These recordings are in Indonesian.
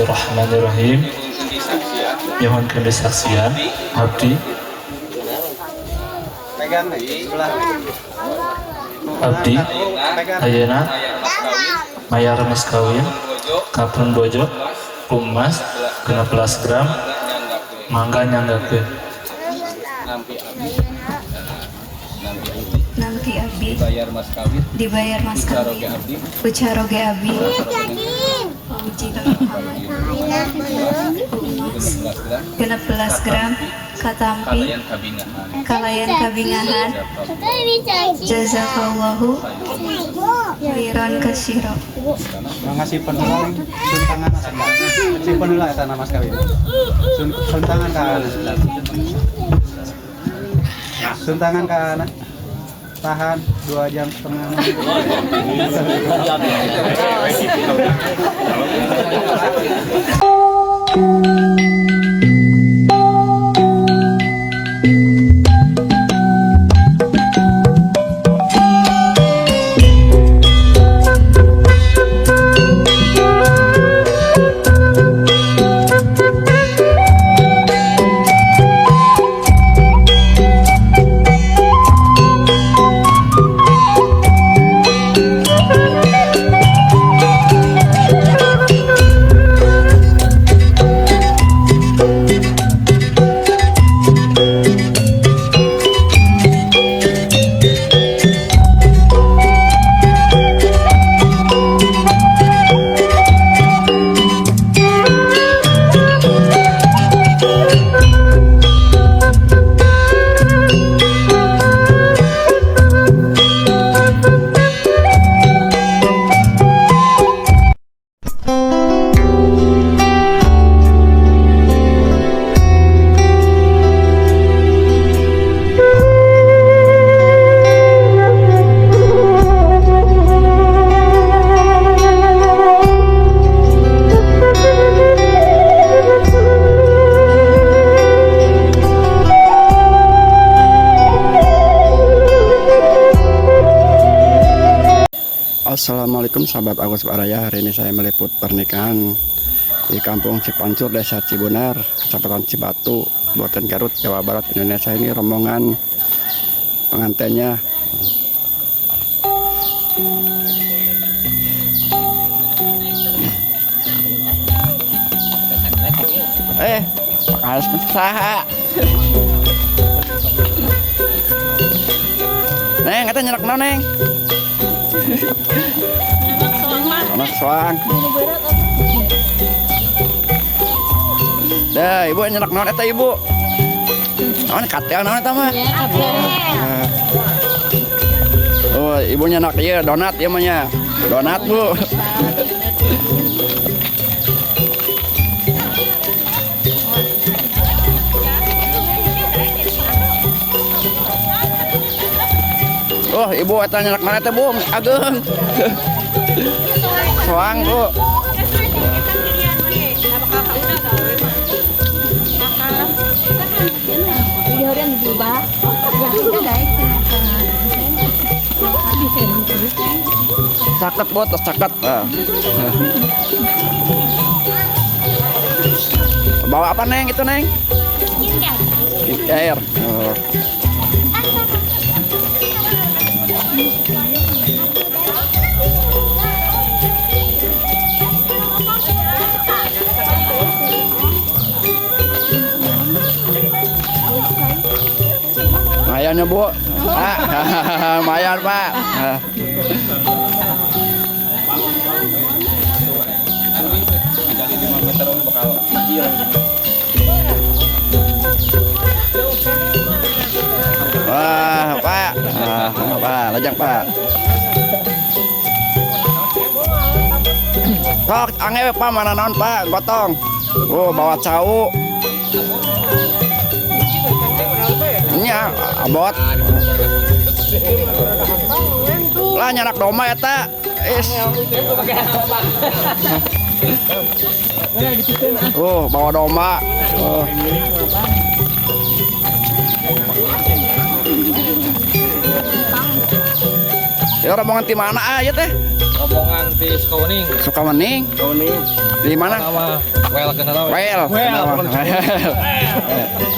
Bismillahirrahmanirrahim. Mohon kesaksian abdi ayeuna mayar mas kawin kapun bojo kumas 16 gram mangga nyanggakeun nanti abdi dibayar mas kawin ucaroge abdi uji Muhammad 16 gram katampi kalayan kabingahan jazakallahu khairan katsira. Ngasih penulang suntangan si penulang eta mas kawin suntangan ka anak suntangan ka anak tahan 2 jam setengah. Assalamualaikum sahabat Agus Baraya. Hari ini saya meliput pernikahan di Kampung Cipancur, Desa Cibunar, Kecamatan Cibatu, Kabupaten Garut, Jawa Barat, Indonesia. Ini rombongan pengantinnya. Harus usaha. Neng, kata nyerak no, Neng. Anak soang. Dah, ibu nyerak naon eta ibu? Naon katel naon eta mah? Oh, ibu nyerak ieu donat ieu mah nya. Donat, Bu. Oh, ibu eta nyerak naon eta, Bu? Ageng. Soang, Bu. Caket, Bu, tos caket. Bawa apa, Neng? Itu, Neng? Air. Oh. Lumayan ya, Bu. Lumayan, Pak. Wah, Pak. Pak, lajang, Pak. Tok, angewe, Pak, mana naon, Pak? Gotong. Oh, bawa cau. Nya, abot. Lah nyarak doma eta. Oh, bawa domba. Oh. Ya rombongan di mana aja teh? rombongan di Sukawening. Sukawening. Di mana? Nama Well kenal. Well.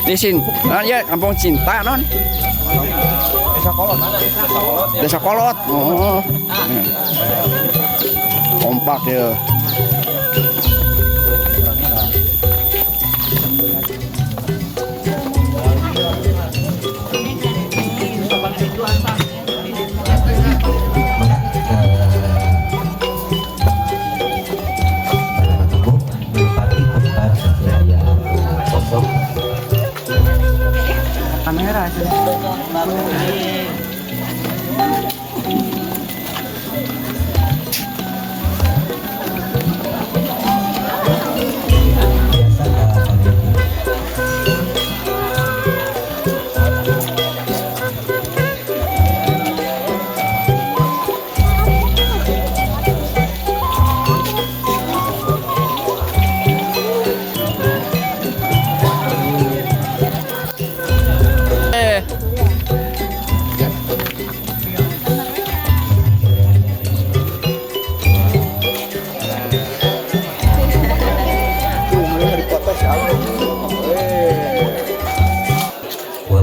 Di sini. Ya, Kampung Cinta non. Desa Kolot. Desa Kolot. Oh. Kompak ya. Kamera aja.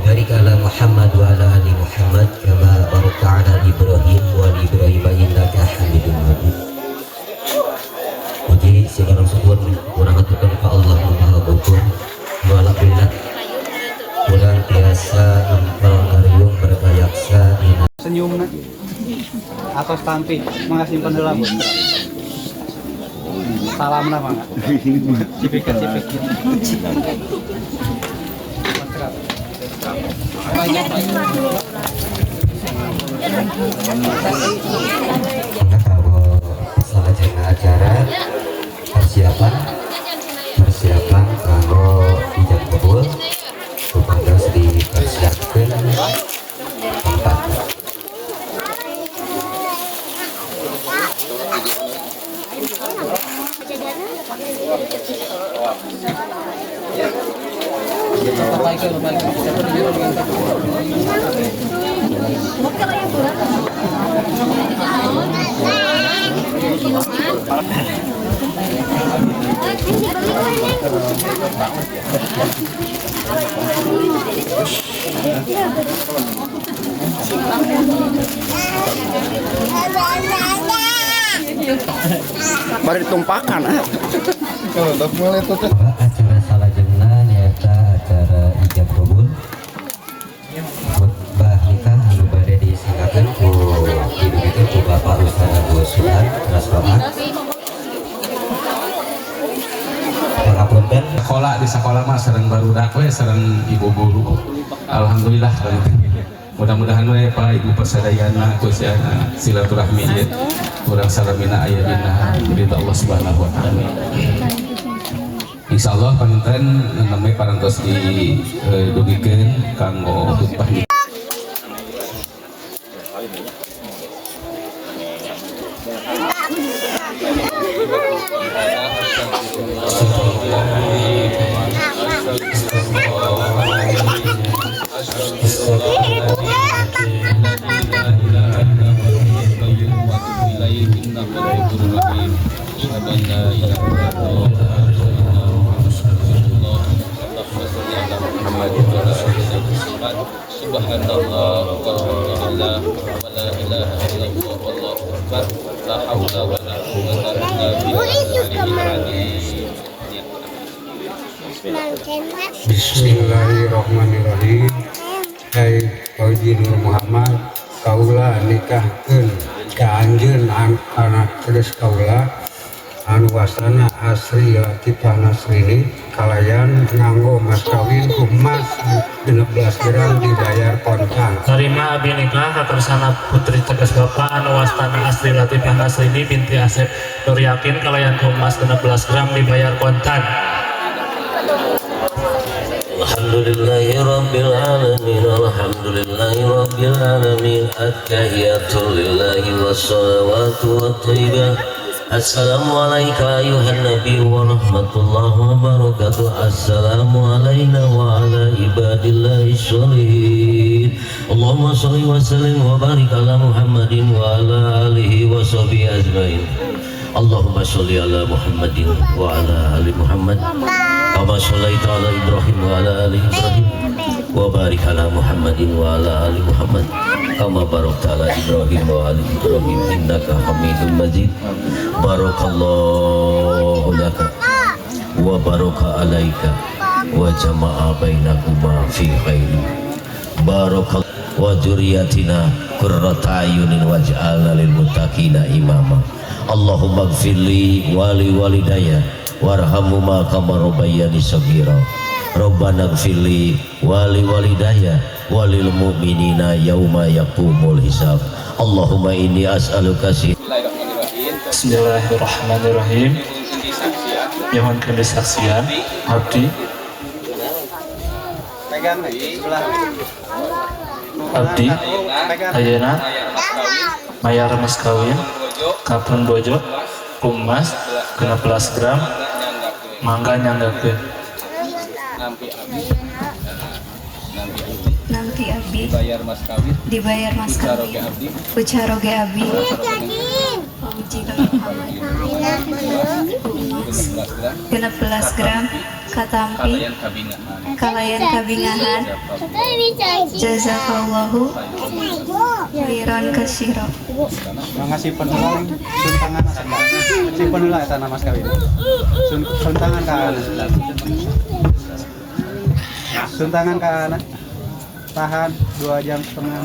Barik ala Muhammad wa ala ali Muhammad kama barakta ala Ibrahim wa ali Ibrahim innaka Hamidum Majid. Puji segala syukur kurang aturkan ka Allah Maha Bungkun wa ala billah kurang biasa empal karyung berkayaksa senyum atau stampi mengasimpan dalam salam nama cipika kalau selesai acara persiapan kalau ijab kabul supaya dipersiapkan tempatnya. Baru ditumpahkan. Acara salajengna nyata acara ijab kabul khutbah nikah anu bade disinggakeun ku didudukeun ku Bapak Ustaz Suhan Rasroat. Pangapunten sekolah di sekolah mah sareng barudak we sareng ibu guru. Alhamdulillah mudah-mudahan we Pak Ibu pasadayana kusiana silaturahmi ieu urang salamina aya dina ridha Allah Subhanahu wa taala. Insyaallah panenten nami parantos didugikeun kanggo khutbah. Subhanallah walhamdulillah wa la ilaha illallah wallahu akbar la haula wa la quwwata illa billah. Bismillahirrahmanirrahim. Hai Haji Nur Muhammad, kaula nikahkeun ka anjeun anak terus kaula anu wasana Asri Latifah Nasrini kalayan nganggo mas kawin ku emas 16 gram dibayar kontan. Terima abi nikah kakersana putri tegas bapak anu wastana Asri Latifah Nasrini binti Asep Nur Yakin kalayan ku emas 16 gram dibayar kontan. Alhamdulillahirabbil alamin alhamdulillahirabbil alamin at-tahiyatu lillahi was-salawatu wat-thayyibah Assalamualaikum ayuhan nabi wa rahmatullahi wa barakatuh. Assalamu alayna wa ala ibadillahi sholihin. Allahumma sholli wa sallim wa barik ala Muhammadin wa ala alihi wa sahbihi ajmain. Allahumma sholli ala Muhammadin wa ala ali Muhammad kama shollaita ala Ibrahim wa ala ali Ibrahim wa barik ala Muhammadin wa ala ali Muhammad kama barakta ala Ibrahim wa ali Ibrahim innaka Hamidum Majid. Barakallahu laka wa baraka alaika wa jama'a bainakuma fi khairin. Barakallahu wa dzurriyyatina qurrata ayunin waj'alna lil muttaqina imama. Allahumma ighfirli wa li walidayya warhamhuma kama rabbayani shaghira. Rabbana ighfirli wa li walidayya walil mu'minina yauma yaqumul hisab. Allahumma inni as'aluka Bismillahirrahmanirrahim. Mohon kesaksian abdi ayeuna mayar mas kawin kapun bojo kumas 16 gram mangga nyanggakeun Nampi abdi dibayar mas kawin ucaroge abdi kumas 16 gram katampi kalayan kabingahan jazakallahu khairan katsira. Ngasih penulang suntangan si penulang eta mas kawin. Suntangan ka anak. Suntangan ka anak. Tahan 2 jam setengah.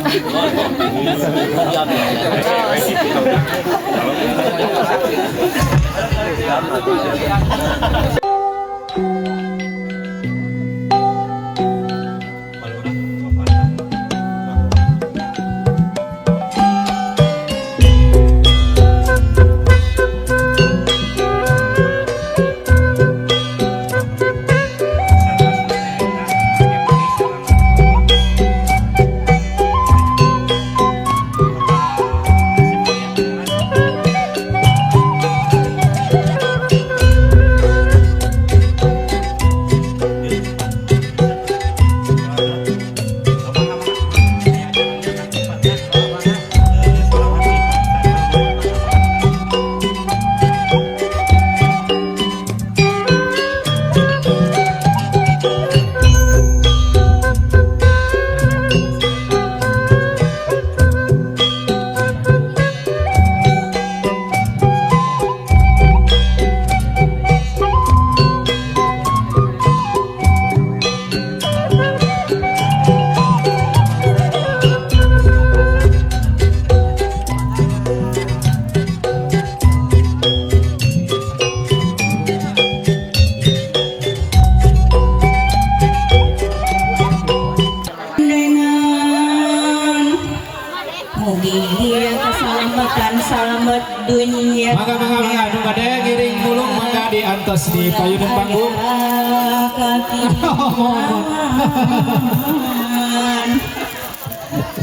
Selamat dunia. Mangga nu bade ngiring mulung mangga diantos di payudun panggung.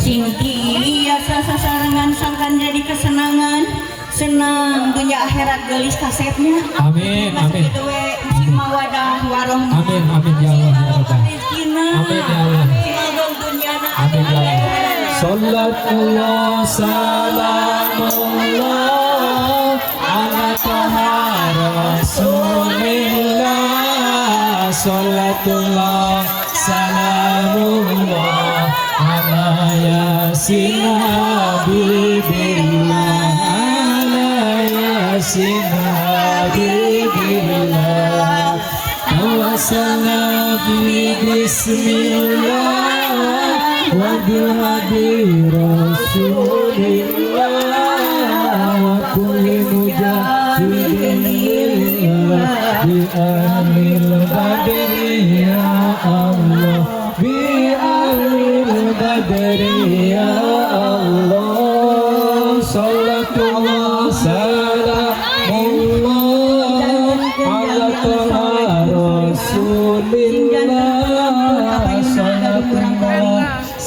Sing biasa sasarangan sangkan jadi kesenangan. Senang dunia akhirat gelis kasetnya. Amin amin. Sing mawadah warohmah. Amin amin ya Allah ya Rabbal. Amin ya Allah. Amin ya Allah. Sallallahu salamullah ala taha rasulillah. Sallallahu salamullah ala yasin habibillah. Ala yasin habibillah. Tawassala bismillah wa bihabi rasulillah wa kulli mujahidin lillah bi ahlil badri ya Allah bi ahlil badri ya Allah. Sallallahu salamullah ala taha rasulillah.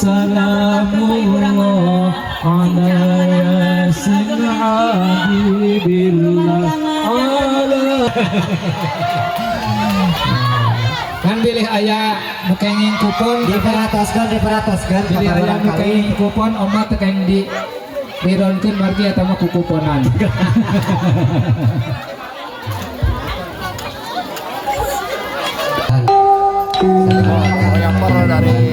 Salamullah ala yasin habibillah. Kan pilih ayah mukenging kupon diperatoskan pilih ayah mukenging kupon omat tekeng di dironkeun margi eta mah kukuponan. yang dari